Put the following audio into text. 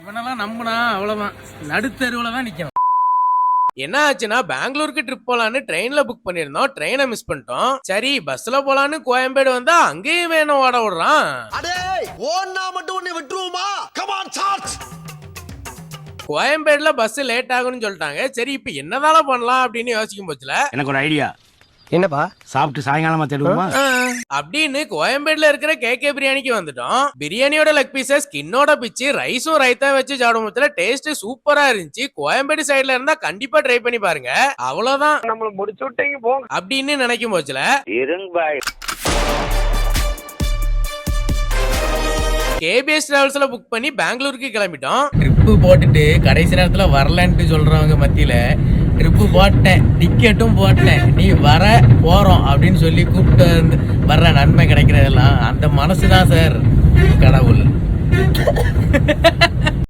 இவனெல்லாம் நம்பினா அவ்வளவுதான், நடுத்தெருவுல தான் நிக்கணும். என்ன ஆச்சுன்னா பெங்களூருக்கு ட்ரிப் போலான்னு ட்ரெயின்ல புக் பண்ணிருந்தோம். ட்ரெயினை மிஸ் பண்ணிட்டோம். சரி பஸ்ல போலான்னு கோயம்பேடு வந்தா அங்கேயும் வேணும் ஓட விடுறான். கோயம்பேடுல பஸ் லேட் ஆகும்னு சொல்லிட்டாங்க. சரி இப்ப என்னதால பண்ணலாம் அப்படின்னு யோசிக்கும் போச்சுல எனக்கு ஒரு ஐடியா. என்னப்பா? சாப்பிட்டு சாயங்காலமா தேடுவோமா அப்படின்னு கோயம்பேடுல இருக்கிற கேகே பிரியாணிக்கு வந்துட்டோம். பிரியாணியோட லெக் பீஸ ஸ்கின்னோட பிச்சு ரைஸும் ரைத்தா வச்சு சாப்பிடும் போதுல டேஸ்ட் சூப்பரா இருந்துச்சு. கோயம்பேடு சைடுல இருந்தா கண்டிப்பா ட்ரை பண்ணி பாருங்க. அவ்வளவுதான், நம்மள முடிச்சு விட்டீங்க போங்க அப்படின்னு நினைக்கும் போச்சுல கேபிஎஸ் டிராவல்ஸ்ல புக் பண்ணி பெங்களூருக்கு கிளம்பிட்டோம். ட்ரிப்பு போட்டுட்டு கடைசி நேரத்துல வரலன்ட்டு சொல்றவங்க மத்தியில ட்ரிப்பு போட்டேன், டிக்கெட்டும் போட்டேன், நீ வர போறோம் அப்படின்னு சொல்லி கூப்பிட்டு வர்ற நன்மை கிடைக்கிறதெல்லாம் அந்த மனசுதான் சார் கடவுள்.